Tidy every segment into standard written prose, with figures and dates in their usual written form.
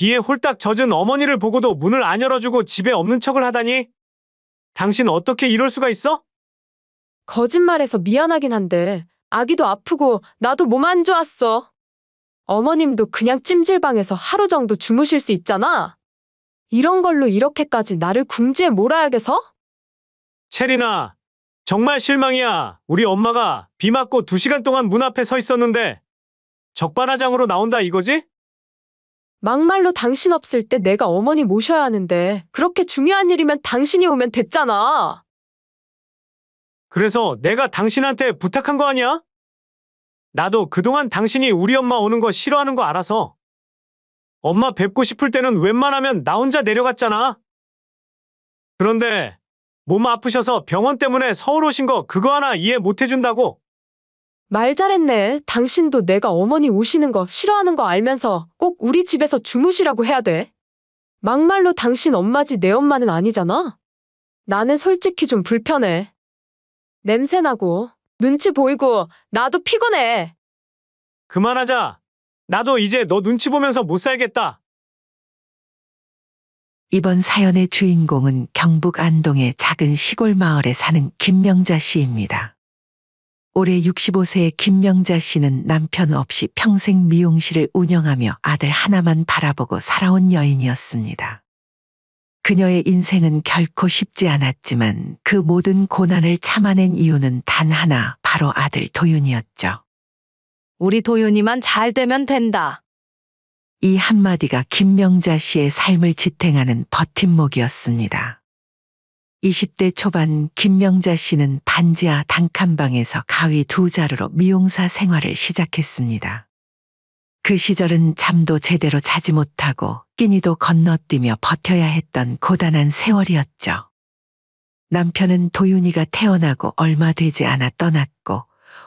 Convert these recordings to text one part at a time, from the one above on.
비에 홀딱 젖은 어머니를 보고도 문을 안 열어주고 집에 없는 척을 하다니? 당신 어떻게 이럴 수가 있어? 거짓말해서 미안하긴 한데, 아기도 아프고 나도 몸 안 좋았어. 어머님도 그냥 찜질방에서 하루 정도 주무실 수 있잖아. 이런 걸로 이렇게까지 나를 궁지에 몰아야겠어? 체리나, 정말 실망이야. 우리 엄마가 비 맞고 2시간 동안 문 앞에 서 있었는데 적반하장으로 나온다 이거지? 막말로 당신 없을 때 내가 어머니 모셔야 하는데, 그렇게 중요한 일이면 당신이 오면 됐잖아. 그래서 내가 당신한테 부탁한 거 아니야? 나도 그동안 당신이 우리 엄마 오는 거 싫어하는 거 알아서 엄마 뵙고 싶을 때는 웬만하면 나 혼자 내려갔잖아. 그런데 몸 아프셔서 병원 때문에 서울 오신 거 그거 하나 이해 못 해준다고? 말 잘했네. 당신도 내가 어머니 오시는 거 싫어하는 거 알면서 꼭 우리 집에서 주무시라고 해야 돼. 막말로 당신 엄마지 내 엄마는 아니잖아. 나는 솔직히 좀 불편해. 냄새나고, 눈치 보이고, 나도 피곤해. 그만하자. 나도 이제 너 눈치 보면서 못 살겠다. 이번 사연의 주인공은 경북 안동의 작은 시골 마을에 사는 김명자 씨입니다. 올해 65세의 김명자 씨는 남편 없이 평생 미용실을 운영하며 아들 하나만 바라보고 살아온 여인이었습니다. 그녀의 인생은 결코 쉽지 않았지만 그 모든 고난을 참아낸 이유는 단 하나, 바로 아들 도윤이었죠. 우리 도윤이만 잘 되면 된다. 이 한마디가 김명자 씨의 삶을 지탱하는 버팀목이었습니다. 20대 초반 김명자 씨는 반지하 단칸방에서 가위 2자루로 미용사 생활을 시작했습니다. 그 시절은 잠도 제대로 자지 못하고 끼니도 건너뛰며 버텨야 했던 고단한 세월이었죠. 남편은 도윤이가 태어나고 얼마 되지 않아 떠났고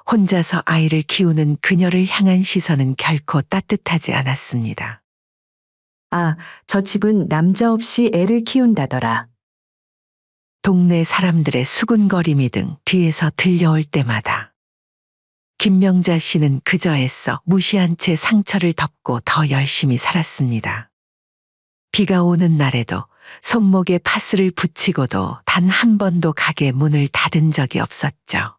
혼자서 아이를 키우는 그녀를 향한 시선은 결코 따뜻하지 않았습니다. 아, 저 집은 남자 없이 애를 키운다더라. 동네 사람들의 수군거림이 등 뒤에서 들려올 때마다 김명자 씨는 그저 애써 무시한 채 상처를 덮고 더 열심히 살았습니다. 비가 오는 날에도 손목에 파스를 붙이고도 단 한 번도 가게 문을 닫은 적이 없었죠.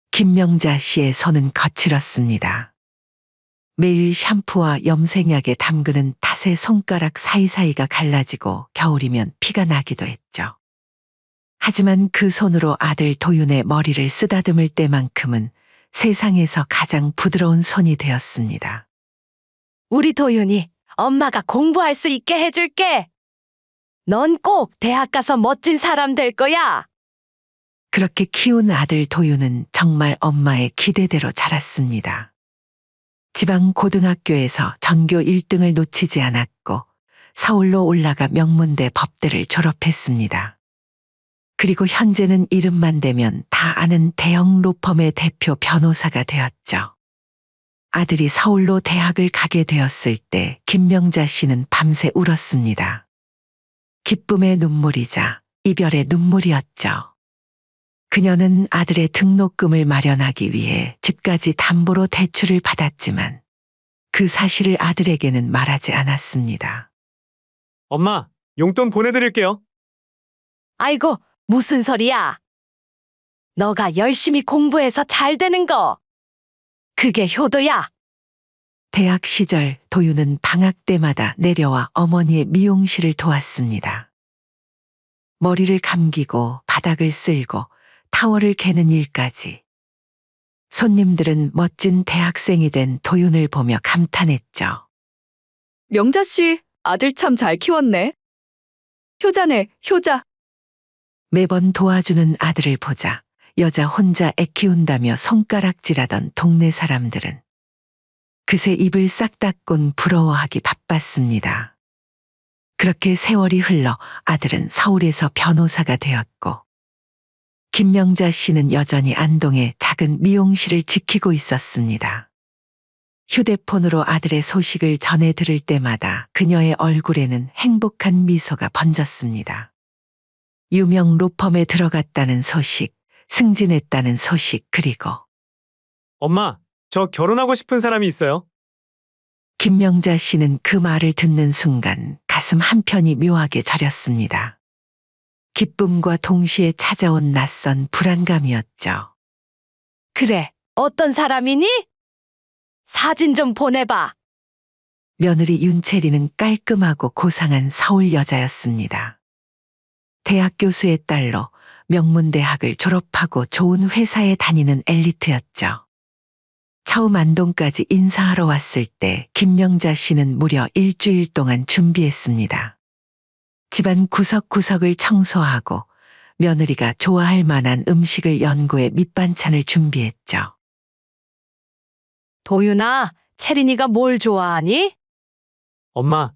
김명자 씨의 손은 거칠었습니다. 매일 샴푸와 염색약에 담그는 탓에 손가락 사이사이가 갈라지고 겨울이면 피가 나기도 했죠. 하지만 그 손으로 아들 도윤의 머리를 쓰다듬을 때만큼은 세상에서 가장 부드러운 손이 되었습니다. 우리 도윤이 엄마가 공부할 수 있게 해줄게. 넌 꼭 대학 가서 멋진 사람 될 거야. 그렇게 키운 아들 도윤은 정말 엄마의 기대대로 자랐습니다. 지방 고등학교에서 전교 1등을 놓치지 않았고 서울로 올라가 명문대 법대를 졸업했습니다. 그리고 현재는 이름만 대면 다 아는 대형 로펌의 대표 변호사가 되었죠. 아들이 서울로 대학을 가게 되었을 때 김명자 씨는 밤새 울었습니다. 기쁨의 눈물이자 이별의 눈물이었죠. 그녀는 아들의 등록금을 마련하기 위해 집까지 담보로 대출을 받았지만 그 사실을 아들에게는 말하지 않았습니다. 엄마, 용돈 보내드릴게요. 아이고, 무슨 소리야. 너가 열심히 공부해서 잘 되는 거. 그게 효도야. 대학 시절 도윤은 방학 때마다 내려와 어머니의 미용실을 도왔습니다. 머리를 감기고 바닥을 쓸고 타월을 개는 일까지. 손님들은 멋진 대학생이 된 도윤을 보며 감탄했죠. 명자 씨, 아들 참 잘 키웠네. 효자네, 효자. 매번 도와주는 아들을 보자 여자 혼자 애 키운다며 손가락질하던 동네 사람들은 그새 입을 싹 닫곤 부러워하기 바빴습니다. 그렇게 세월이 흘러 아들은 서울에서 변호사가 되었고 김명자 씨는 여전히 안동의 작은 미용실을 지키고 있었습니다. 휴대폰으로 아들의 소식을 전해 들을 때마다 그녀의 얼굴에는 행복한 미소가 번졌습니다. 유명 로펌에 들어갔다는 소식, 승진했다는 소식, 그리고 엄마, 저 결혼하고 싶은 사람이 있어요. 김명자 씨는 그 말을 듣는 순간 가슴 한편이 묘하게 저렸습니다. 기쁨과 동시에 찾아온 낯선 불안감이었죠. 그래, 어떤 사람이니? 사진 좀 보내봐. 며느리 윤채리는 깔끔하고 고상한 서울 여자였습니다. 대학 교수의 딸로 명문대학을 졸업하고 좋은 회사에 다니는 엘리트였죠. 처음 안동까지 인사하러 왔을 때 김명자 씨는 무려 일주일 동안 준비했습니다. 집안 구석구석을 청소하고 며느리가 좋아할 만한 음식을 연구해 밑반찬을 준비했죠. 도윤아, 채린이가 뭘 좋아하니? 엄마,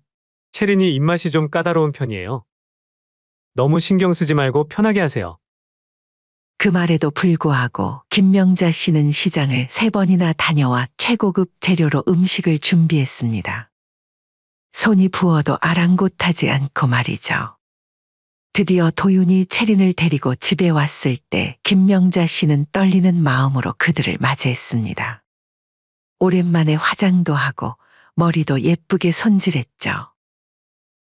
채린이 입맛이 좀 까다로운 편이에요. 너무 신경 쓰지 말고 편하게 하세요. 그 말에도 불구하고 김명자 씨는 시장을 3번이나 다녀와 최고급 재료로 음식을 준비했습니다. 손이 부어도 아랑곳하지 않고 말이죠. 드디어 도윤이 채린을 데리고 집에 왔을 때 김명자 씨는 떨리는 마음으로 그들을 맞이했습니다. 오랜만에 화장도 하고 머리도 예쁘게 손질했죠.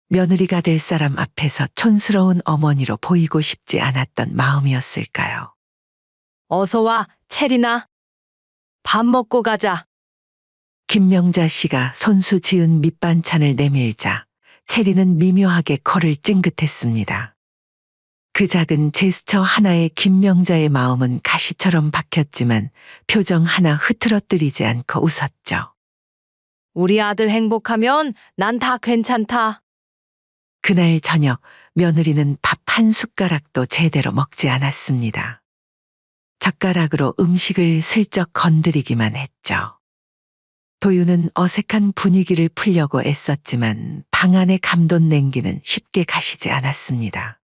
며느리가 될 사람 앞에서 촌스러운 어머니로 보이고 싶지 않았던 마음이었을까요? 어서 와, 채린아. 밥 먹고 가자. 김명자 씨가 손수 지은 밑반찬을 내밀자 채리는 미묘하게 코를 찡긋했습니다. 그 작은 제스처 하나에 김명자의 마음은 가시처럼 박혔지만 표정 하나 흐트러뜨리지 않고 웃었죠. 우리 아들 행복하면 난 다 괜찮다. 그날 저녁 며느리는 밥 한 숟가락도 제대로 먹지 않았습니다. 젓가락으로 음식을 슬쩍 건드리기만 했죠. 도윤은 어색한 분위기를 풀려고 애썼지만 방 안의 감돈 냉기는 쉽게 가시지 않았습니다.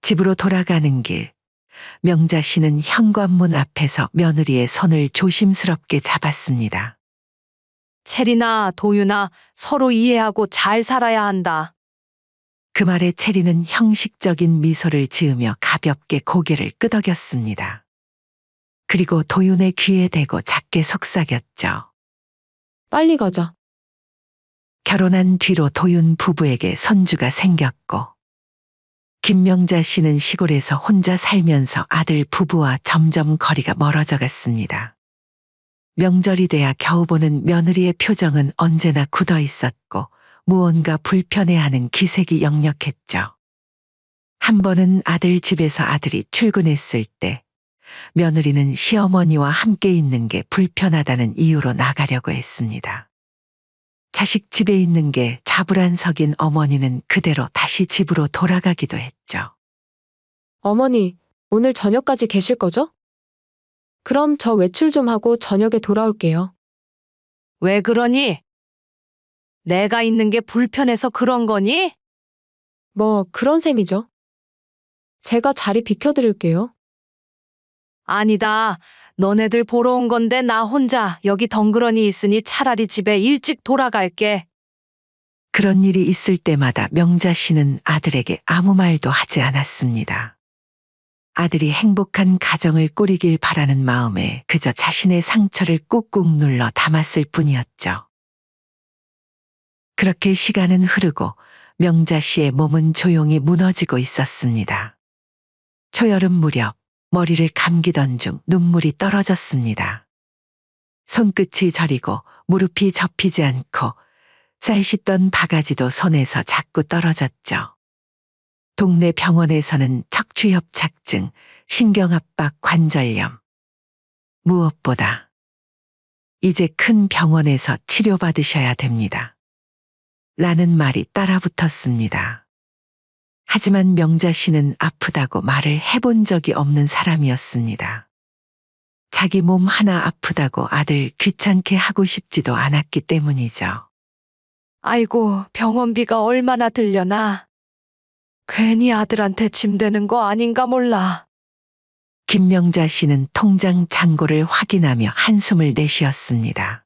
집으로 돌아가는 길, 명자 씨는 현관문 앞에서 며느리의 손을 조심스럽게 잡았습니다. 채린아, 도윤아, 서로 이해하고 잘 살아야 한다. 그 말에 채리는 형식적인 미소를 지으며 가볍게 고개를 끄덕였습니다. 그리고 도윤의 귀에 대고 작게 속삭였죠. 빨리 가자. 결혼한 뒤로 도윤 부부에게 손주가 생겼고 김명자 씨는 시골에서 혼자 살면서 아들 부부와 점점 거리가 멀어져 갔습니다. 명절이 돼야 겨우 보는 며느리의 표정은 언제나 굳어 있었고 무언가 불편해하는 기색이 역력했죠. 한 번은 아들 집에서 아들이 출근했을 때 며느리는 시어머니와 함께 있는 게 불편하다는 이유로 나가려고 했습니다. 자식 집에 있는 게 좌불안석인 어머니는 그대로 다시 집으로 돌아가기도 했죠. 어머니, 오늘 저녁까지 계실 거죠? 그럼 저 외출 좀 하고 저녁에 돌아올게요. 왜 그러니? 내가 있는 게 불편해서 그런 거니? 뭐 그런 셈이죠. 제가 자리 비켜드릴게요. 아니다. 너네들 보러 온 건데 나 혼자 여기 덩그러니 있으니 차라리 집에 일찍 돌아갈게. 그런 일이 있을 때마다 명자 씨는 아들에게 아무 말도 하지 않았습니다. 아들이 행복한 가정을 꾸리길 바라는 마음에 그저 자신의 상처를 꾹꾹 눌러 담았을 뿐이었죠. 그렇게 시간은 흐르고 명자 씨의 몸은 조용히 무너지고 있었습니다. 초여름 무렵 머리를 감기던 중 눈물이 떨어졌습니다. 손끝이 저리고 무릎이 접히지 않고 쌀 씻던 바가지도 손에서 자꾸 떨어졌죠. 동네 병원에서는 척추협착증, 신경압박 관절염. 무엇보다 이제 큰 병원에서 치료받으셔야 됩니다. 라는 말이 따라붙었습니다. 하지만 명자 씨는 아프다고 말을 해본 적이 없는 사람이었습니다. 자기 몸 하나 아프다고 아들 귀찮게 하고 싶지도 않았기 때문이죠. 아이고, 병원비가 얼마나 들려나. 괜히 아들한테 짐 되는 거 아닌가 몰라. 김명자 씨는 통장 잔고를 확인하며 한숨을 내쉬었습니다.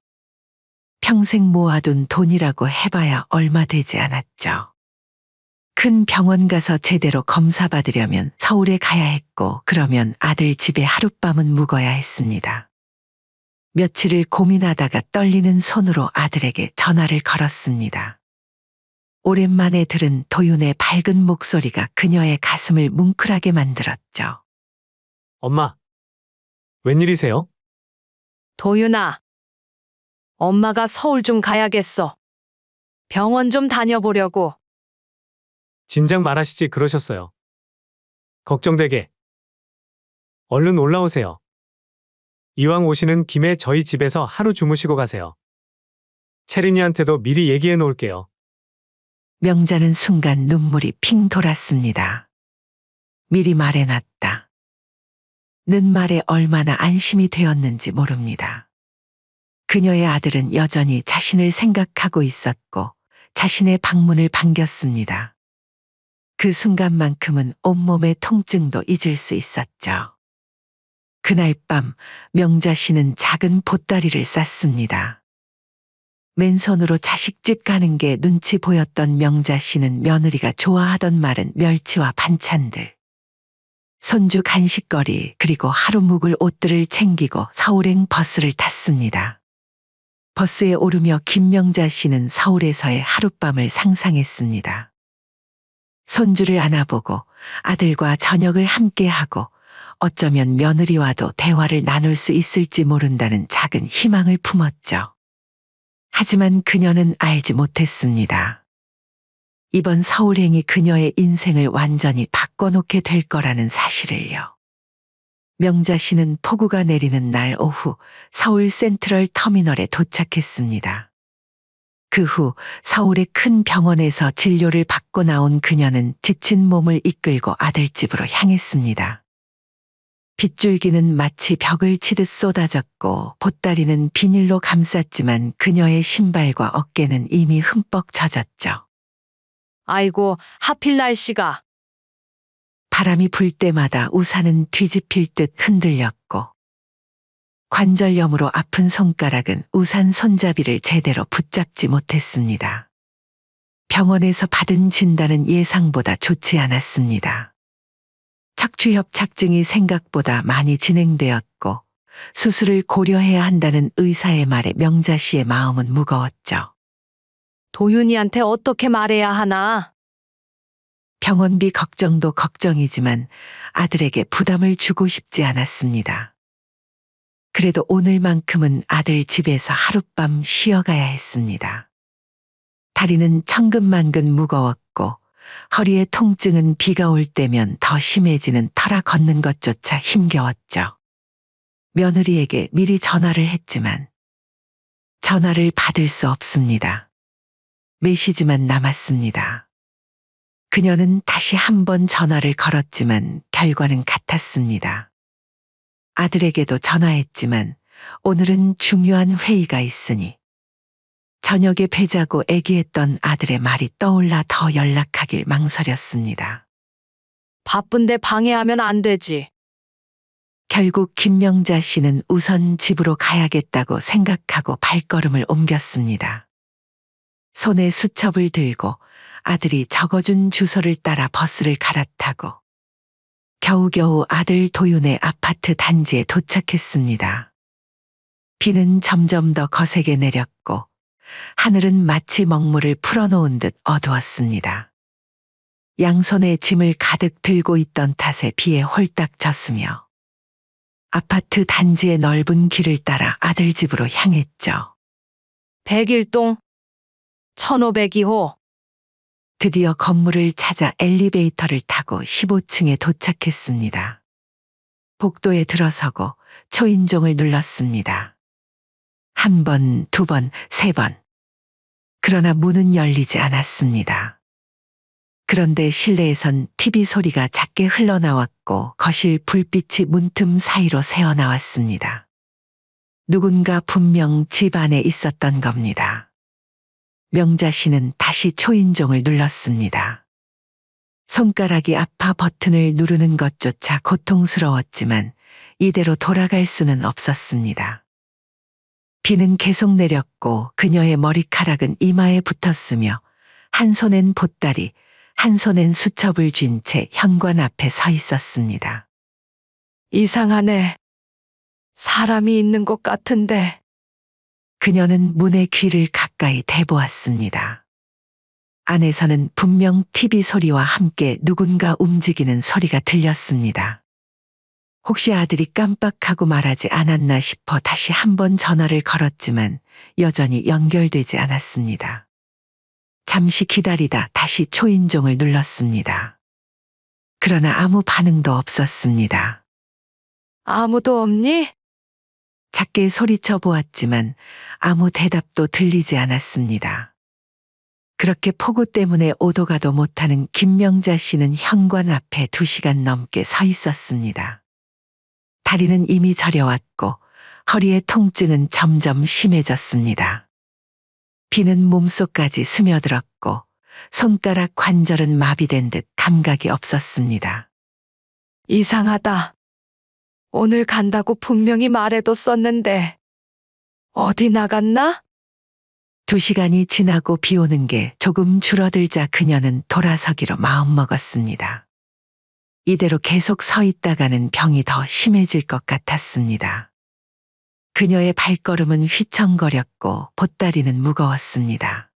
평생 모아둔 돈이라고 해봐야 얼마 되지 않았죠. 큰 병원 가서 제대로 검사받으려면 서울에 가야 했고 그러면 아들 집에 하룻밤은 묵어야 했습니다. 며칠을 고민하다가 떨리는 손으로 아들에게 전화를 걸었습니다. 오랜만에 들은 도윤의 밝은 목소리가 그녀의 가슴을 뭉클하게 만들었죠. 엄마, 웬일이세요? 도윤아, 엄마가 서울 좀 가야겠어. 병원 좀 다녀보려고. 진작 말하시지 그러셨어요. 걱정되게. 얼른 올라오세요. 이왕 오시는 김에 저희 집에서 하루 주무시고 가세요. 채린이한테도 미리 얘기해 놓을게요. 명자는 순간 눈물이 핑 돌았습니다. 미리 말해놨다. 는 말에 얼마나 안심이 되었는지 모릅니다. 그녀의 아들은 여전히 자신을 생각하고 있었고 자신의 방문을 반겼습니다. 그 순간만큼은 온몸의 통증도 잊을 수 있었죠. 그날 밤 명자 씨는 작은 보따리를 쌌습니다. 맨손으로 자식집 가는 게 눈치 보였던 명자 씨는 며느리가 좋아하던 마른 멸치와 반찬들, 손주 간식거리 그리고 하루 묵을 옷들을 챙기고 서울행 버스를 탔습니다. 버스에 오르며 김명자 씨는 서울에서의 하룻밤을 상상했습니다. 손주를 안아보고 아들과 저녁을 함께하고 어쩌면 며느리와도 대화를 나눌 수 있을지 모른다는 작은 희망을 품었죠. 하지만 그녀는 알지 못했습니다. 이번 서울행이 그녀의 인생을 완전히 바꿔놓게 될 거라는 사실을요. 명자 씨는 폭우가 내리는 날 오후 서울 센트럴 터미널에 도착했습니다. 그 후 서울의 큰 병원에서 진료를 받고 나온 그녀는 지친 몸을 이끌고 아들집으로 향했습니다. 빗줄기는 마치 벽을 치듯 쏟아졌고 보따리는 비닐로 감쌌지만 그녀의 신발과 어깨는 이미 흠뻑 젖었죠. 아이고, 하필 날씨가. 바람이 불 때마다 우산은 뒤집힐 듯 흔들렸고 관절염으로 아픈 손가락은 우산 손잡이를 제대로 붙잡지 못했습니다. 병원에서 받은 진단은 예상보다 좋지 않았습니다. 척추협착증이 생각보다 많이 진행되었고 수술을 고려해야 한다는 의사의 말에 명자 씨의 마음은 무거웠죠. 도윤이한테 어떻게 말해야 하나? 병원비 걱정도 걱정이지만 아들에게 부담을 주고 싶지 않았습니다. 그래도 오늘만큼은 아들 집에서 하룻밤 쉬어가야 했습니다. 다리는 천근만근 무거웠고 허리의 통증은 비가 올 때면 더 심해지는 터라 걷는 것조차 힘겨웠죠. 며느리에게 미리 전화를 했지만 전화를 받을 수 없습니다. 메시지만 남았습니다. 그녀는 다시 한 번 전화를 걸었지만 결과는 같았습니다. 아들에게도 전화했지만 오늘은 중요한 회의가 있으니 저녁에 뵈자고 애기했던 아들의 말이 떠올라 더 연락하길 망설였습니다. 바쁜데 방해하면 안 되지. 결국 김명자 씨는 우선 집으로 가야겠다고 생각하고 발걸음을 옮겼습니다. 손에 수첩을 들고 아들이 적어준 주소를 따라 버스를 갈아타고 겨우겨우 아들 도윤의 아파트 단지에 도착했습니다. 비는 점점 더 거세게 내렸고 하늘은 마치 먹물을 풀어놓은 듯 어두웠습니다. 양손에 짐을 가득 들고 있던 탓에 비에 홀딱 젖으며 아파트 단지의 넓은 길을 따라 아들 집으로 향했죠. 101동 1502호. 드디어 건물을 찾아 엘리베이터를 타고 15층에 도착했습니다. 복도에 들어서고 초인종을 눌렀습니다. 한 번, 두 번, 세 번. 그러나 문은 열리지 않았습니다. 그런데 실내에선 TV 소리가 작게 흘러나왔고 거실 불빛이 문틈 사이로 새어나왔습니다. 누군가 분명 집 안에 있었던 겁니다. 명자 씨는 다시 초인종을 눌렀습니다. 손가락이 아파 버튼을 누르는 것조차 고통스러웠지만 이대로 돌아갈 수는 없었습니다. 비는 계속 내렸고 그녀의 머리카락은 이마에 붙었으며 한 손엔 보따리, 한 손엔 수첩을 쥔 채 현관 앞에 서 있었습니다. 이상하네. 사람이 있는 것 같은데. 그녀는 문의 귀를 가까이 대보았습니다. 안에서는 분명 TV 소리와 함께 누군가 움직이는 소리가 들렸습니다. 혹시 아들이 깜빡하고 말하지 않았나 싶어 다시 한번 전화를 걸었지만 여전히 연결되지 않았습니다. 잠시 기다리다 다시 초인종을 눌렀습니다. 그러나 아무 반응도 없었습니다. 아무도 없니? 작게 소리쳐 보았지만 아무 대답도 들리지 않았습니다. 그렇게 폭우 때문에 오도 가도 못하는 김명자 씨는 현관 앞에 2시간 넘게 서 있었습니다. 다리는 이미 저려왔고 허리의 통증은 점점 심해졌습니다. 비는 몸속까지 스며들었고 손가락 관절은 마비된 듯 감각이 없었습니다. 이상하다. 오늘 간다고 분명히 말해뒀었는데. 어디 나갔나? 2시간이 지나고 비 오는 게 조금 줄어들자 그녀는 돌아서기로 마음먹었습니다. 이대로 계속 서 있다가는 병이 더 심해질 것 같았습니다. 그녀의 발걸음은 휘청거렸고 보따리는 무거웠습니다.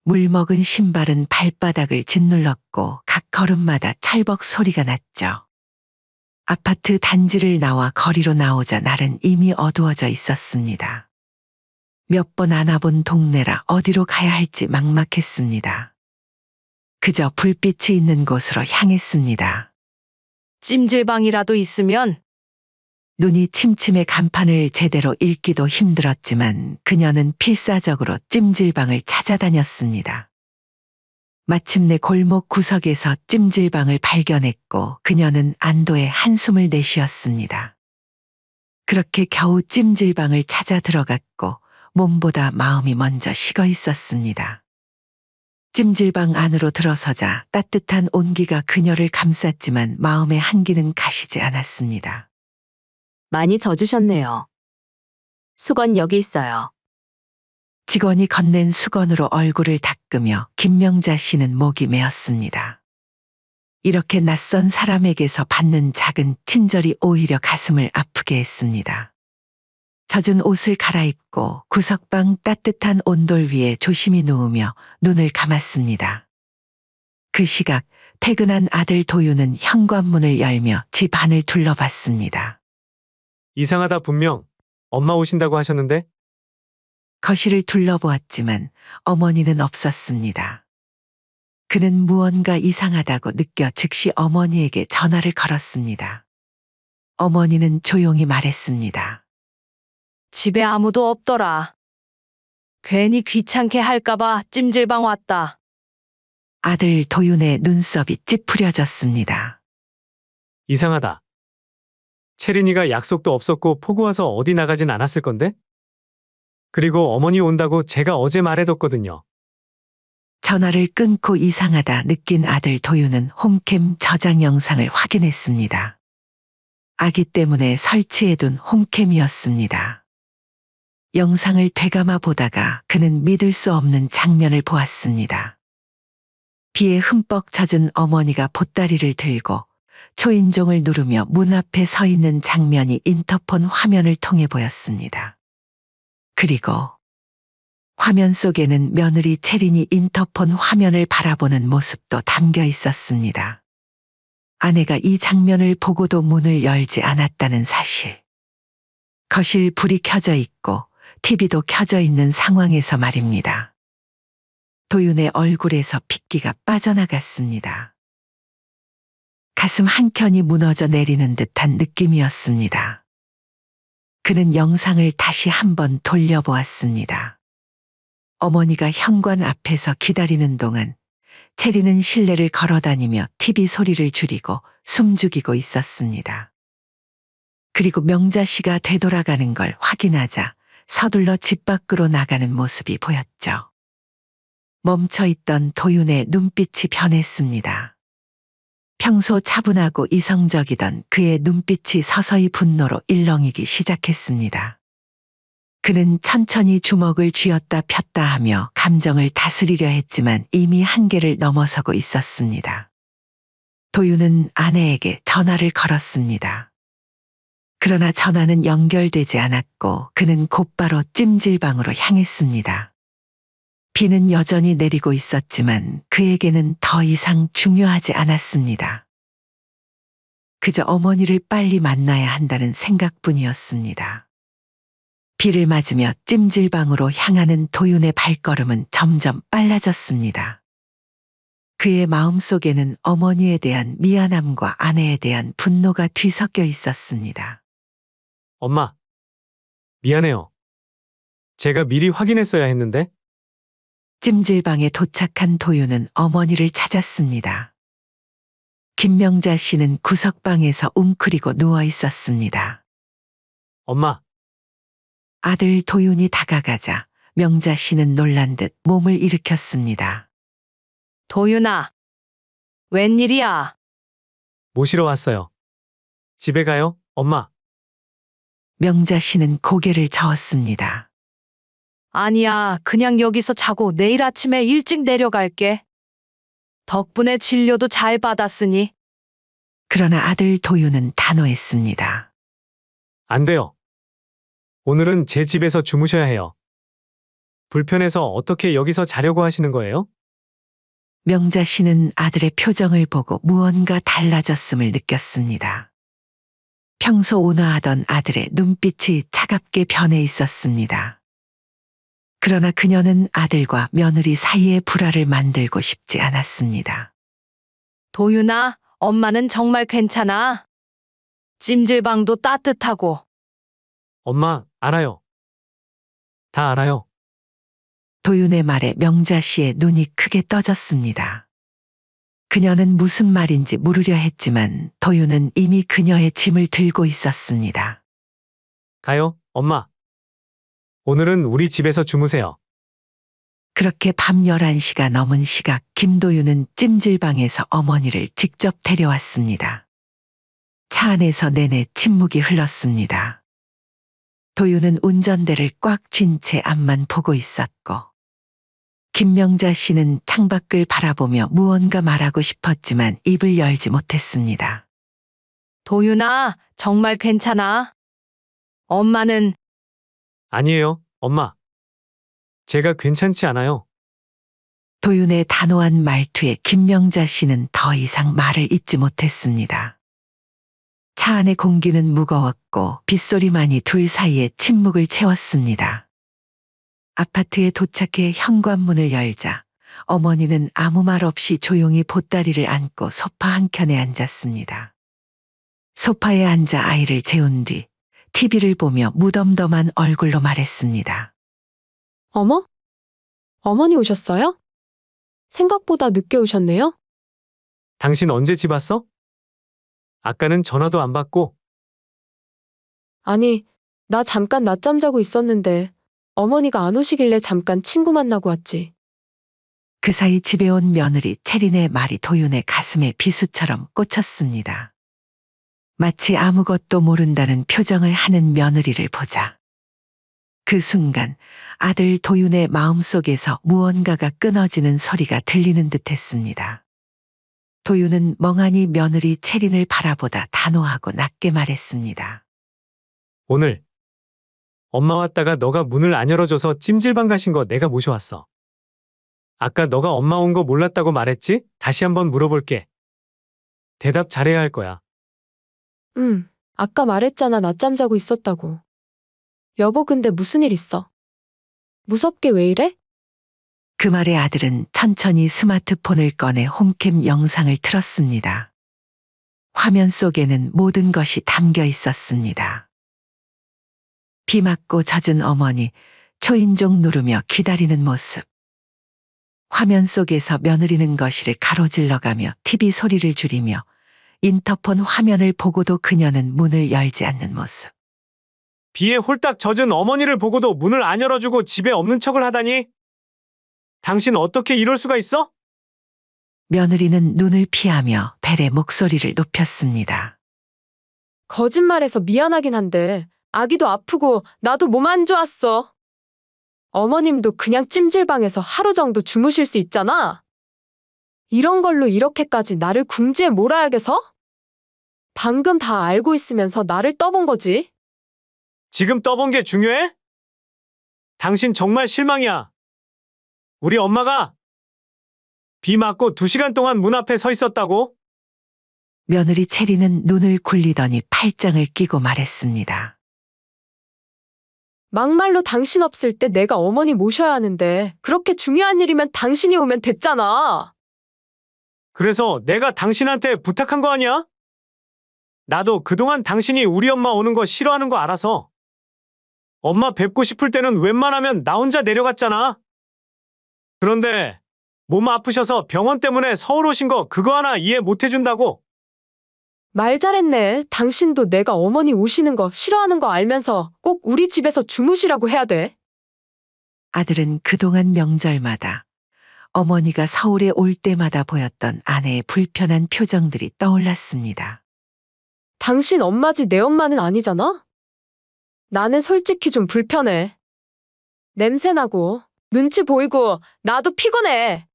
물 먹은 신발은 발바닥을 짓눌렀고 각 걸음마다 철벅 소리가 났죠. 아파트 단지를 나와 거리로 나오자 날은 이미 어두워져 있었습니다. 몇 번 안아본 동네라 어디로 가야 할지 막막했습니다. 그저 불빛이 있는 곳으로 향했습니다. 찜질방이라도 있으면. 눈이 침침해 간판을 제대로 읽기도 힘들었지만 그녀는 필사적으로 찜질방을 찾아다녔습니다. 마침내 골목 구석에서 찜질방을 발견했고 그녀는 안도의 한숨을 내쉬었습니다. 그렇게 겨우 찜질방을 찾아 들어갔고 몸보다 마음이 먼저 식어 있었습니다. 찜질방 안으로 들어서자 따뜻한 온기가 그녀를 감쌌지만 마음의 한기는 가시지 않았습니다. 많이 젖으셨네요. 수건 여기 있어요. 직원이 건넨 수건으로 얼굴을 닦으며 김명자 씨는 목이 메었습니다. 이렇게 낯선 사람에게서 받는 작은 친절이 오히려 가슴을 아프게 했습니다. 젖은 옷을 갈아입고 구석방 따뜻한 온돌 위에 조심히 누우며 눈을 감았습니다. 그 시각 퇴근한 아들 도윤은 현관문을 열며 집 안을 둘러봤습니다. 이상하다 분명. 엄마 오신다고 하셨는데? 거실을 둘러보았지만 어머니는 없었습니다. 그는 무언가 이상하다고 느껴 즉시 어머니에게 전화를 걸었습니다. 어머니는 조용히 말했습니다. 집에 아무도 없더라. 괜히 귀찮게 할까봐 찜질방 왔다. 아들 도윤의 눈썹이 찌푸려졌습니다. 이상하다. 채린이가 약속도 없었고 폭우 와서 어디 나가진 않았을 건데? 그리고 어머니 온다고 제가 어제 말해뒀거든요. 전화를 끊고 이상하다 느낀 아들 도윤은 홈캠 저장 영상을 확인했습니다. 아기 때문에 설치해둔 홈캠이었습니다. 영상을 되감아 보다가 그는 믿을 수 없는 장면을 보았습니다. 비에 흠뻑 젖은 어머니가 보따리를 들고 초인종을 누르며 문 앞에 서 있는 장면이 인터폰 화면을 통해 보였습니다. 그리고 화면 속에는 며느리 채린이 인터폰 화면을 바라보는 모습도 담겨 있었습니다. 아내가 이 장면을 보고도 문을 열지 않았다는 사실. 거실 불이 켜져 있고 TV도 켜져 있는 상황에서 말입니다. 도윤의 얼굴에서 핏기가 빠져나갔습니다. 가슴 한켠이 무너져 내리는 듯한 느낌이었습니다. 그는 영상을 다시 한번 돌려보았습니다. 어머니가 현관 앞에서 기다리는 동안 채리는 실내를 걸어다니며 TV 소리를 줄이고 숨죽이고 있었습니다. 그리고 명자 씨가 되돌아가는 걸 확인하자 서둘러 집 밖으로 나가는 모습이 보였죠. 멈춰있던 도윤의 눈빛이 변했습니다. 평소 차분하고 이성적이던 그의 눈빛이 서서히 분노로 일렁이기 시작했습니다. 그는 천천히 주먹을 쥐었다 폈다 하며 감정을 다스리려 했지만 이미 한계를 넘어서고 있었습니다. 도윤은 아내에게 전화를 걸었습니다. 그러나 전화는 연결되지 않았고 그는 곧바로 찜질방으로 향했습니다. 비는 여전히 내리고 있었지만 그에게는 더 이상 중요하지 않았습니다. 그저 어머니를 빨리 만나야 한다는 생각뿐이었습니다. 비를 맞으며 찜질방으로 향하는 도윤의 발걸음은 점점 빨라졌습니다. 그의 마음속에는 어머니에 대한 미안함과 아내에 대한 분노가 뒤섞여 있었습니다. 엄마, 미안해요. 제가 미리 확인했어야 했는데. 찜질방에 도착한 도윤은 어머니를 찾았습니다. 김명자 씨는 구석방에서 웅크리고 누워 있었습니다. 엄마, 아들 도윤이 다가가자 명자 씨는 놀란 듯 몸을 일으켰습니다. 도윤아, 웬일이야? 모시러 왔어요. 집에 가요, 엄마. 명자 씨는 고개를 저었습니다. 아니야, 그냥 여기서 자고 내일 아침에 일찍 내려갈게. 덕분에 진료도 잘 받았으니. 그러나 아들 도윤은 단호했습니다. 안 돼요. 오늘은 제 집에서 주무셔야 해요. 불편해서 어떻게 여기서 자려고 하시는 거예요? 명자 씨는 아들의 표정을 보고 무언가 달라졌음을 느꼈습니다. 평소 온화하던 아들의 눈빛이 차갑게 변해 있었습니다. 그러나 그녀는 아들과 며느리 사이의 불화를 만들고 싶지 않았습니다. 도윤아, 엄마는 정말 괜찮아. 찜질방도 따뜻하고. 엄마, 알아요. 다 알아요. 도윤의 말에 명자 씨의 눈이 크게 떠졌습니다. 그녀는 무슨 말인지 물으려 했지만 도윤은 이미 그녀의 짐을 들고 있었습니다. 가요, 엄마. 오늘은 우리 집에서 주무세요. 그렇게 밤 11시가 넘은 시각 김도윤은 찜질방에서 어머니를 직접 데려왔습니다. 차 안에서 내내 침묵이 흘렀습니다. 도윤은 운전대를 꽉 쥔 채 앞만 보고 있었고 김명자 씨는 창밖을 바라보며 무언가 말하고 싶었지만 입을 열지 못했습니다. 도윤아, 정말 괜찮아. 엄마는 아니에요, 엄마. 제가 괜찮지 않아요. 도윤의 단호한 말투에 김명자 씨는 더 이상 말을 잇지 못했습니다. 차 안의 공기는 무거웠고 빗소리만이 둘 사이의 침묵을 채웠습니다. 아파트에 도착해 현관문을 열자 어머니는 아무 말 없이 조용히 보따리를 안고 소파 한켠에 앉았습니다. 소파에 앉아 아이를 재운 뒤 TV를 보며 무덤덤한 얼굴로 말했습니다. 어머? 어머니 오셨어요? 생각보다 늦게 오셨네요? 당신 언제 집 왔어? 아까는 전화도 안 받고. 아니, 나 잠깐 낮잠 자고 있었는데 어머니가 안 오시길래 잠깐 친구 만나고 왔지. 그 사이 집에 온 며느리 채린의 말이 도윤의 가슴에 비수처럼 꽂혔습니다. 마치 아무것도 모른다는 표정을 하는 며느리를 보자. 그 순간 아들 도윤의 마음속에서 무언가가 끊어지는 소리가 들리는 듯했습니다. 도윤은 멍하니 며느리 채린을 바라보다 단호하고 낮게 말했습니다. 오늘 엄마 왔다가 너가 문을 안 열어줘서 찜질방 가신 거 내가 모셔왔어. 아까 너가 엄마 온 거 몰랐다고 말했지? 다시 한번 물어볼게. 대답 잘해야 할 거야. 아까 말했잖아, 낮잠 자고 있었다고. 여보, 근데 무슨 일 있어? 무섭게 왜 이래? 그 말에 아들은 천천히 스마트폰을 꺼내 홈캠 영상을 틀었습니다. 화면 속에는 모든 것이 담겨 있었습니다. 비 맞고 젖은 어머니, 초인종 누르며 기다리는 모습. 화면 속에서 며느리는 거실을 가로질러가며 TV 소리를 줄이며 인터폰 화면을 보고도 그녀는 문을 열지 않는 모습. 비에 홀딱 젖은 어머니를 보고도 문을 안 열어주고 집에 없는 척을 하다니? 당신 어떻게 이럴 수가 있어? 며느리는 눈을 피하며 대래 목소리를 높였습니다. 거짓말해서 미안하긴 한데 아기도 아프고 나도 몸 안 좋았어. 어머님도 그냥 찜질방에서 하루 정도 주무실 수 있잖아. 이런 걸로 이렇게까지 나를 궁지에 몰아야겠어? 방금 다 알고 있으면서 나를 떠본 거지. 지금 떠본 게 중요해? 당신 정말 실망이야. 우리 엄마가 비 맞고 2시간 동안 문 앞에 서 있었다고? 며느리 체리는 눈을 굴리더니 팔짱을 끼고 말했습니다. 막말로 당신 없을 때 내가 어머니 모셔야 하는데 그렇게 중요한 일이면 당신이 오면 됐잖아. 그래서 내가 당신한테 부탁한 거 아니야? 나도 그동안 당신이 우리 엄마 오는 거 싫어하는 거 알아서 엄마 뵙고 싶을 때는 웬만하면 나 혼자 내려갔잖아. 그런데 몸 아프셔서 병원 때문에 서울 오신 거 그거 하나 이해 못 해준다고? 말 잘했네. 당신도 내가 어머니 오시는 거 싫어하는 거 알면서 꼭 우리 집에서 주무시라고 해야 돼. 아들은 그동안 명절마다 어머니가 서울에 올 때마다 보였던 아내의 불편한 표정들이 떠올랐습니다. 당신 엄마지 내 엄마는 아니잖아? 나는 솔직히 좀 불편해. 냄새나고, 눈치 보이고, 나도 피곤해.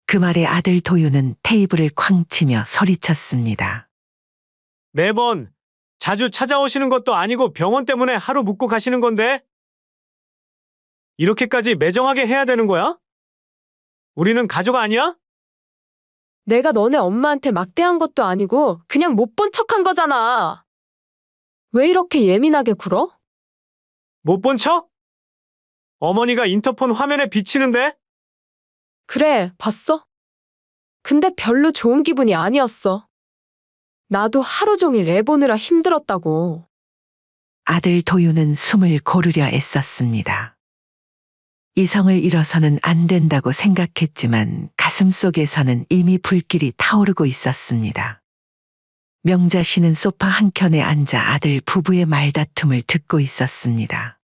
그 말에 아들 도유는 테이블을 쾅 치며 소리쳤습니다. 매번 자주 찾아오시는 것도 아니고 병원 때문에 하루 묵고 가시는 건데? 이렇게까지 매정하게 해야 되는 거야? 우리는 가족 아니야? 내가 너네 엄마한테 막대한 것도 아니고 그냥 못 본 척한 거잖아. 왜 이렇게 예민하게 굴어? 못 본 척? 어머니가 인터폰 화면에 비치는데? 그래, 봤어? 근데 별로 좋은 기분이 아니었어. 나도 하루 종일 애 보느라 힘들었다고. 아들 도유는 숨을 고르려 애썼습니다. 이성을 잃어서는 안 된다고 생각했지만 가슴 속에서는 이미 불길이 타오르고 있었습니다. 명자 씨는 소파 한켠에 앉아 아들 부부의 말다툼을 듣고 있었습니다.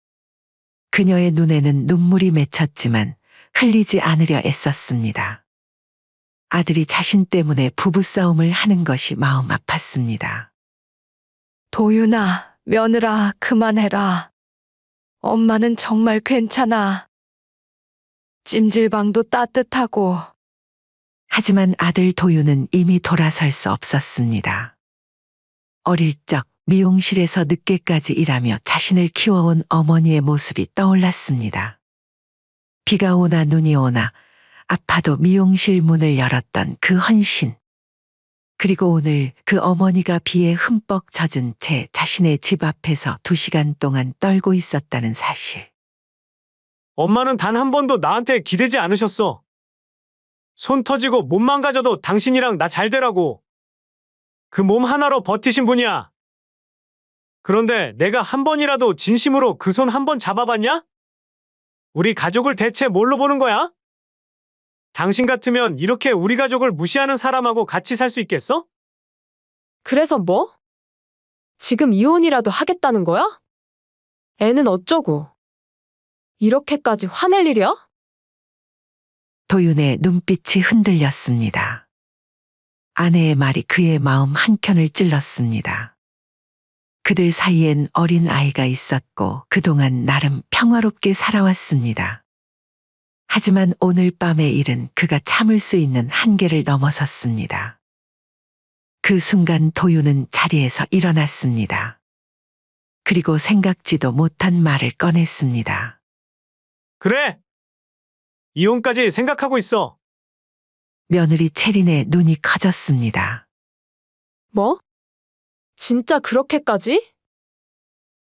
그녀의 눈에는 눈물이 맺혔지만 흘리지 않으려 애썼습니다. 아들이 자신 때문에 부부싸움을 하는 것이 마음 아팠습니다. 도윤아, 며느라, 그만해라. 엄마는 정말 괜찮아. 찜질방도 따뜻하고. 하지만 아들 도유는 이미 돌아설 수 없었습니다. 어릴 적 미용실에서 늦게까지 일하며 자신을 키워온 어머니의 모습이 떠올랐습니다. 비가 오나 눈이 오나 아파도 미용실 문을 열었던 그 헌신. 그리고 오늘 그 어머니가 비에 흠뻑 젖은 채 자신의 집 앞에서 2시간 동안 떨고 있었다는 사실. 엄마는 단 한 번도 나한테 기대지 않으셨어. 손 터지고 몸 망가져도 당신이랑 나 잘 되라고. 그 몸 하나로 버티신 분이야. 그런데 내가 한 번이라도 진심으로 그 손 한 번 잡아봤냐? 우리 가족을 대체 뭘로 보는 거야? 당신 같으면 이렇게 우리 가족을 무시하는 사람하고 같이 살 수 있겠어? 그래서 뭐? 지금 이혼이라도 하겠다는 거야? 애는 어쩌고? 이렇게까지 화낼 일이야? 도윤의 눈빛이 흔들렸습니다. 아내의 말이 그의 마음 한켠을 찔렀습니다. 그들 사이엔 어린 아이가 있었고 그동안 나름 평화롭게 살아왔습니다. 하지만 오늘 밤의 일은 그가 참을 수 있는 한계를 넘어섰습니다. 그 순간 도윤은 자리에서 일어났습니다. 그리고 생각지도 못한 말을 꺼냈습니다. 그래! 이혼까지 생각하고 있어. 며느리 체린의 눈이 커졌습니다. 뭐? 진짜 그렇게까지?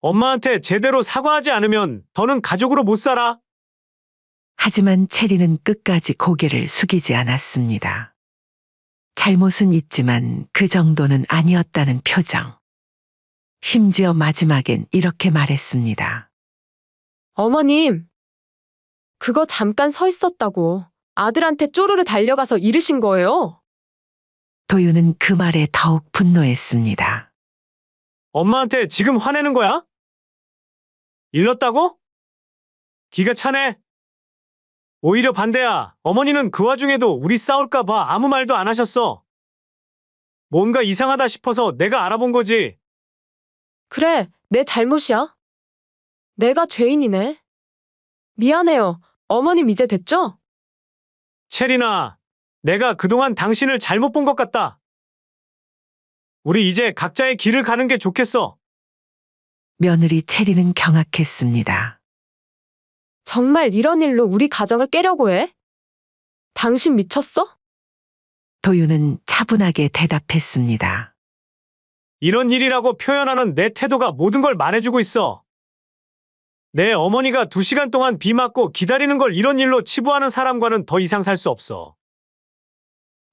엄마한테 제대로 사과하지 않으면 더는 가족으로 못 살아. 하지만 체리는 끝까지 고개를 숙이지 않았습니다. 잘못은 있지만 그 정도는 아니었다는 표정. 심지어 마지막엔 이렇게 말했습니다. 어머님, 그거 잠깐 서 있었다고 아들한테 쪼르르 달려가서 이르신 거예요? 도윤은 그 말에 더욱 분노했습니다. 엄마한테 지금 화내는 거야? 일렀다고? 기가 차네. 오히려 반대야. 어머니는 그 와중에도 우리 싸울까봐 아무 말도 안 하셨어. 뭔가 이상하다 싶어서 내가 알아본 거지. 그래, 내 잘못이야. 내가 죄인이네. 미안해요. 어머님 이제 됐죠? 체리나, 내가 그동안 당신을 잘못 본 것 같다. 우리 이제 각자의 길을 가는 게 좋겠어. 며느리 체리는 경악했습니다. 정말 이런 일로 우리 가정을 깨려고 해? 당신 미쳤어? 도윤은 차분하게 대답했습니다. 이런 일이라고 표현하는 내 태도가 모든 걸 말해주고 있어. 내 어머니가 2시간 동안 비 맞고 기다리는 걸 이런 일로 치부하는 사람과는 더 이상 살 수 없어.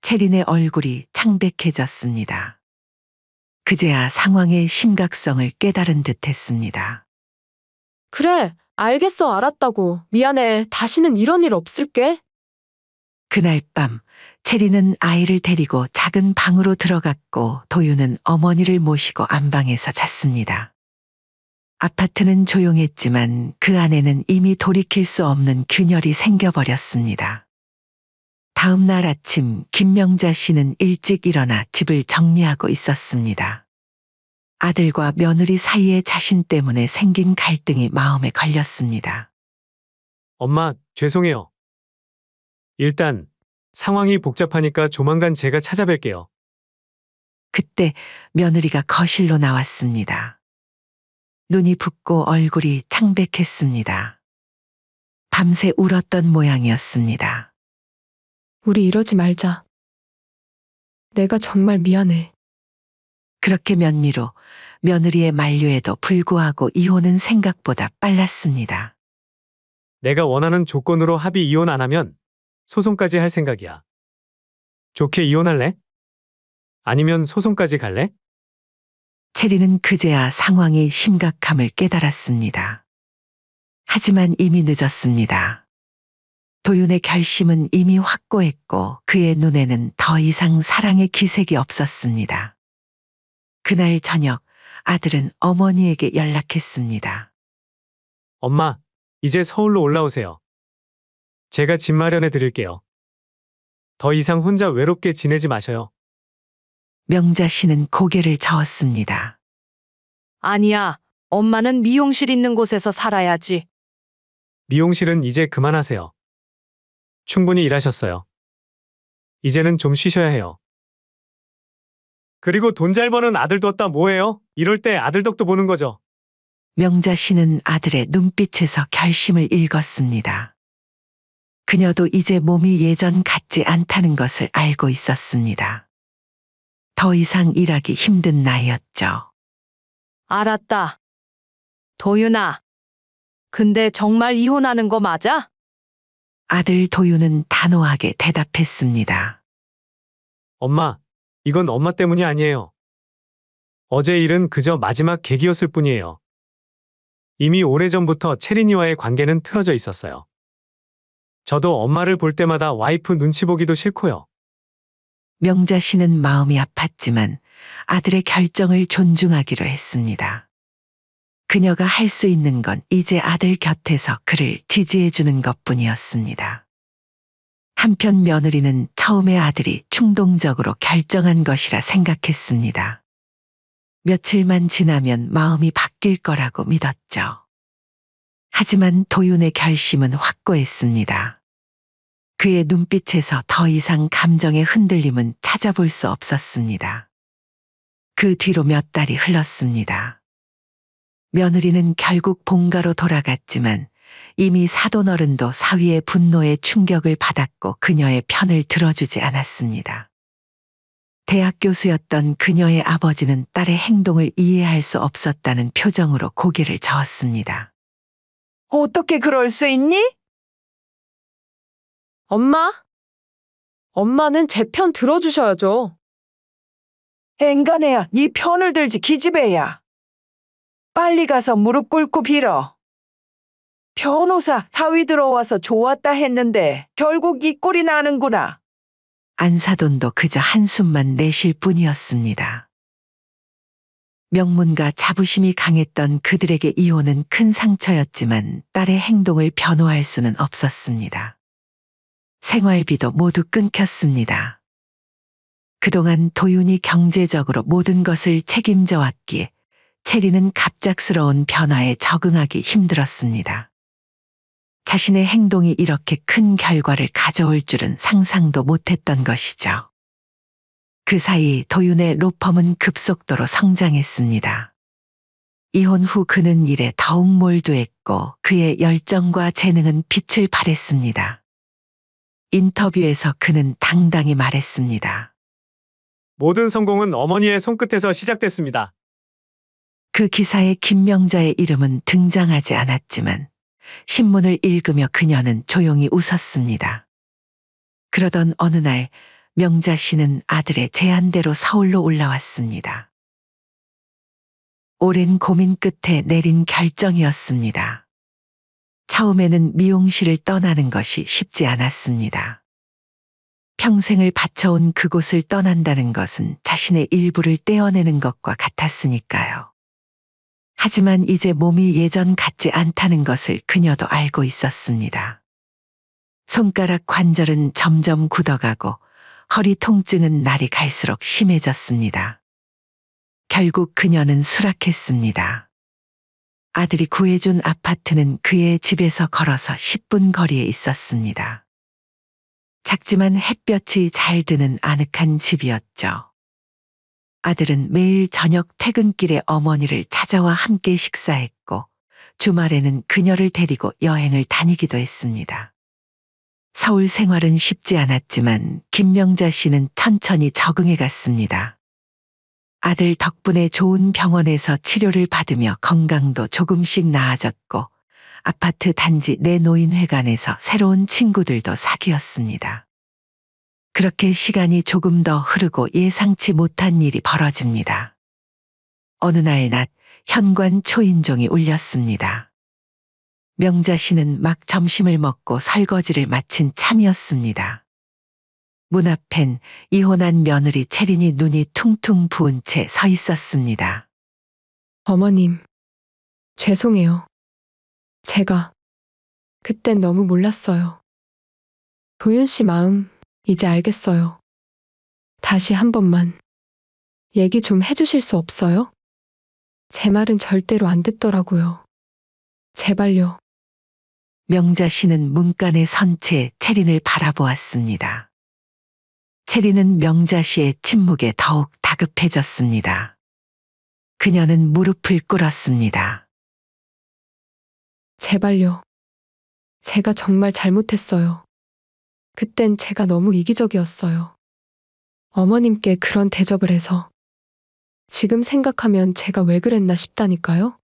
체린의 얼굴이 창백해졌습니다. 그제야 상황의 심각성을 깨달은 듯 했습니다. 그래, 알겠어, 알았다고. 미안해. 다시는 이런 일 없을게. 그날 밤 체리는 아이를 데리고 작은 방으로 들어갔고 도윤은 어머니를 모시고 안방에서 잤습니다. 아파트는 조용했지만 그 안에는 이미 돌이킬 수 없는 균열이 생겨버렸습니다. 다음 날 아침 김명자 씨는 일찍 일어나 집을 정리하고 있었습니다. 아들과 며느리 사이에 자신 때문에 생긴 갈등이 마음에 걸렸습니다. 엄마, 죄송해요. 일단 상황이 복잡하니까 조만간 제가 찾아뵐게요. 그때 며느리가 거실로 나왔습니다. 눈이 붓고 얼굴이 창백했습니다. 밤새 울었던 모양이었습니다. 우리 이러지 말자. 내가 정말 미안해. 그렇게 면리로 며느리의 만류에도 불구하고 이혼은 생각보다 빨랐습니다. 내가 원하는 조건으로 합의 이혼 안 하면 소송까지 할 생각이야. 좋게 이혼할래? 아니면 소송까지 갈래? 체리는 그제야 상황의 심각함을 깨달았습니다. 하지만 이미 늦었습니다. 도윤의 결심은 이미 확고했고 그의 눈에는 더 이상 사랑의 기색이 없었습니다. 그날 저녁 아들은 어머니에게 연락했습니다. 엄마, 이제 서울로 올라오세요. 제가 집 마련해 드릴게요. 더 이상 혼자 외롭게 지내지 마셔요. 명자 씨는 고개를 저었습니다. 아니야. 엄마는 미용실 있는 곳에서 살아야지. 미용실은 이제 그만하세요. 충분히 일하셨어요. 이제는 좀 쉬셔야 해요. 그리고 돈 잘 버는 아들 뒀다 뭐해요? 이럴 때 아들 덕도 보는 거죠. 명자 씨는 아들의 눈빛에서 결심을 읽었습니다. 그녀도 이제 몸이 예전 같지 않다는 것을 알고 있었습니다. 더 이상 일하기 힘든 나이였죠. 알았다. 도윤아. 근데 정말 이혼하는 거 맞아? 아들 도윤은 단호하게 대답했습니다. 엄마, 이건 엄마 때문이 아니에요. 어제 일은 그저 마지막 계기였을 뿐이에요. 이미 오래전부터 채린이와의 관계는 틀어져 있었어요. 저도 엄마를 볼 때마다 와이프 눈치 보기도 싫고요. 명자 씨는 마음이 아팠지만 아들의 결정을 존중하기로 했습니다. 그녀가 할 수 있는 건 이제 아들 곁에서 그를 지지해주는 것뿐이었습니다. 한편 며느리는 처음에 아들이 충동적으로 결정한 것이라 생각했습니다. 며칠만 지나면 마음이 바뀔 거라고 믿었죠. 하지만 도윤의 결심은 확고했습니다. 그의 눈빛에서 더 이상 감정의 흔들림은 찾아볼 수 없었습니다. 그 뒤로 몇 달이 흘렀습니다. 며느리는 결국 본가로 돌아갔지만 이미 사돈어른도 사위의 분노에 충격을 받았고 그녀의 편을 들어주지 않았습니다. 대학 교수였던 그녀의 아버지는 딸의 행동을 이해할 수 없었다는 표정으로 고개를 저었습니다. 어떻게 그럴 수 있니? 엄마? 엄마는 제 편 들어주셔야죠. 앵간해야 네 편을 들지 기집애야. 빨리 가서 무릎 꿇고 빌어. 변호사 사위 들어와서 좋았다 했는데 결국 이 꼴이 나는구나. 안사돈도 그저 한숨만 내쉴 뿐이었습니다. 명문과 자부심이 강했던 그들에게 이혼은 큰 상처였지만 딸의 행동을 변호할 수는 없었습니다. 생활비도 모두 끊겼습니다. 그동안 도윤이 경제적으로 모든 것을 책임져 왔기에 체리는 갑작스러운 변화에 적응하기 힘들었습니다. 자신의 행동이 이렇게 큰 결과를 가져올 줄은 상상도 못했던 것이죠. 그 사이 도윤의 로펌은 급속도로 성장했습니다. 이혼 후 그는 일에 더욱 몰두했고 그의 열정과 재능은 빛을 발했습니다. 인터뷰에서 그는 당당히 말했습니다. 모든 성공은 어머니의 손끝에서 시작됐습니다. 그 기사에 김명자의 이름은 등장하지 않았지만 신문을 읽으며 그녀는 조용히 웃었습니다. 그러던 어느 날 명자 씨는 아들의 제안대로 서울로 올라왔습니다. 오랜 고민 끝에 내린 결정이었습니다. 처음에는 미용실을 떠나는 것이 쉽지 않았습니다. 평생을 바쳐온 그곳을 떠난다는 것은 자신의 일부를 떼어내는 것과 같았으니까요. 하지만 이제 몸이 예전 같지 않다는 것을 그녀도 알고 있었습니다. 손가락 관절은 점점 굳어가고 허리 통증은 날이 갈수록 심해졌습니다. 결국 그녀는 수락했습니다. 아들이 구해준 아파트는 그의 집에서 걸어서 10분 거리에 있었습니다. 작지만 햇볕이 잘 드는 아늑한 집이었죠. 아들은 매일 저녁 퇴근길에 어머니를 찾아와 함께 식사했고 주말에는 그녀를 데리고 여행을 다니기도 했습니다. 서울 생활은 쉽지 않았지만 김명자 씨는 천천히 적응해 갔습니다. 아들 덕분에 좋은 병원에서 치료를 받으며 건강도 조금씩 나아졌고 아파트 단지 내 노인회관에서 새로운 친구들도 사귀었습니다. 그렇게 시간이 조금 더 흐르고 예상치 못한 일이 벌어집니다. 어느 날 낮 현관 초인종이 울렸습니다. 명자 씨는 막 점심을 먹고 설거지를 마친 참이었습니다. 문 앞엔 이혼한 며느리 채린이 눈이 퉁퉁 부은 채 서 있었습니다. 어머님, 죄송해요. 제가 그땐 너무 몰랐어요. 도윤 씨 마음 이제 알겠어요. 다시 한 번만 얘기 좀 해주실 수 없어요? 제 말은 절대로 안 듣더라고요. 제발요. 명자 씨는 문간에 선 채 채린을 바라보았습니다. 채린은 명자 씨의 침묵에 더욱 다급해졌습니다. 그녀는 무릎을 꿇었습니다. 제발요. 제가 정말 잘못했어요. 그땐 제가 너무 이기적이었어요. 어머님께 그런 대접을 해서. 지금 생각하면 제가 왜 그랬나 싶다니까요.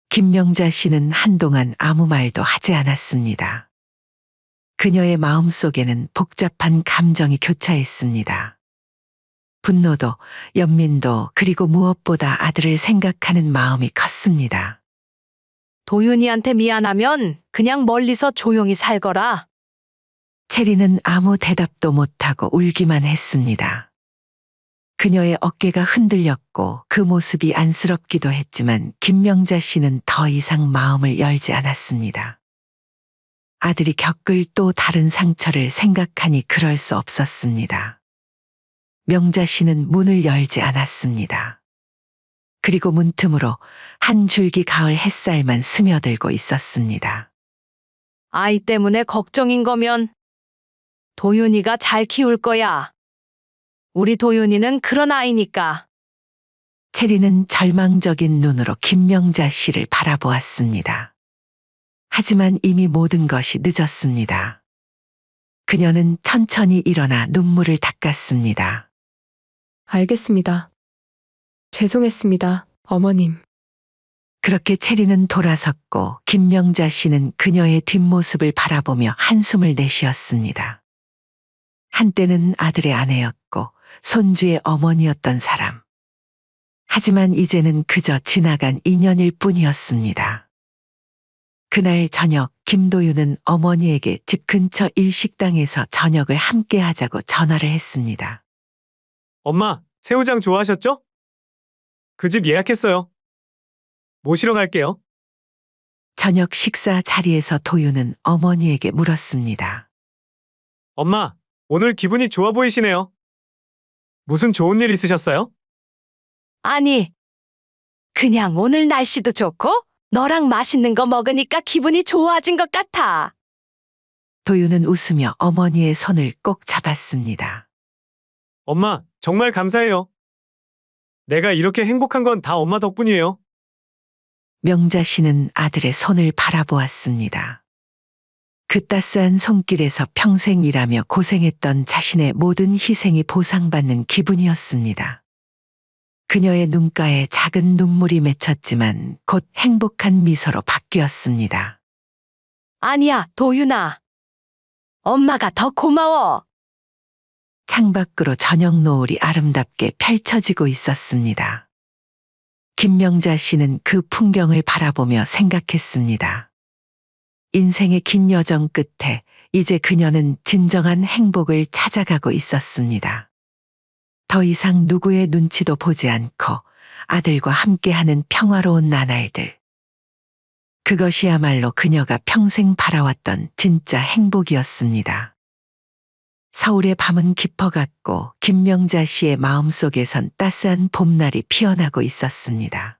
김명자 씨는 한동안 아무 말도 하지 않았습니다. 그녀의 마음속에는 복잡한 감정이 교차했습니다. 분노도, 연민도, 그리고 무엇보다 아들을 생각하는 마음이 컸습니다. 도윤이한테 미안하면 그냥 멀리서 조용히 살거라. 채리는 아무 대답도 못하고 울기만 했습니다. 그녀의 어깨가 흔들렸고 그 모습이 안쓰럽기도 했지만 김명자 씨는 더 이상 마음을 열지 않았습니다. 아들이 겪을 또 다른 상처를 생각하니 그럴 수 없었습니다. 명자 씨는 문을 열지 않았습니다. 그리고 문틈으로 한 줄기 가을 햇살만 스며들고 있었습니다. 아이 때문에 걱정인 거면 도윤이가 잘 키울 거야. 우리 도윤이는 그런 아이니까. 채리는 절망적인 눈으로 김명자 씨를 바라보았습니다. 하지만 이미 모든 것이 늦었습니다. 그녀는 천천히 일어나 눈물을 닦았습니다. 알겠습니다. 죄송했습니다, 어머님. 그렇게 채리는 돌아섰고 김명자 씨는 그녀의 뒷모습을 바라보며 한숨을 내쉬었습니다. 한때는 아들의 아내였고 손주의 어머니였던 사람. 하지만 이제는 그저 지나간 인연일 뿐이었습니다. 그날 저녁 김도윤은 어머니에게 집 근처 일식당에서 저녁을 함께 하자고 전화를 했습니다. 엄마, 새우장 좋아하셨죠? 그 집 예약했어요. 모시러 갈게요. 저녁 식사 자리에서 도윤은 어머니에게 물었습니다. 엄마, 오늘 기분이 좋아 보이시네요. 무슨 좋은 일 있으셨어요? 아니, 그냥 오늘 날씨도 좋고 너랑 맛있는 거 먹으니까 기분이 좋아진 것 같아. 도윤은 웃으며 어머니의 손을 꼭 잡았습니다. 엄마, 정말 감사해요. 내가 이렇게 행복한 건 다 엄마 덕분이에요. 명자 씨는 아들의 손을 바라보았습니다. 그 따스한 손길에서 평생 일하며 고생했던 자신의 모든 희생이 보상받는 기분이었습니다. 그녀의 눈가에 작은 눈물이 맺혔지만 곧 행복한 미소로 바뀌었습니다. 아니야, 도윤아. 엄마가 더 고마워. 창밖으로 저녁 노을이 아름답게 펼쳐지고 있었습니다. 김명자 씨는 그 풍경을 바라보며 생각했습니다. 인생의 긴 여정 끝에 이제 그녀는 진정한 행복을 찾아가고 있었습니다. 더 이상 누구의 눈치도 보지 않고 아들과 함께하는 평화로운 나날들. 그것이야말로 그녀가 평생 바라왔던 진짜 행복이었습니다. 서울의 밤은 깊어갔고 김명자 씨의 마음속에선 따스한 봄날이 피어나고 있었습니다.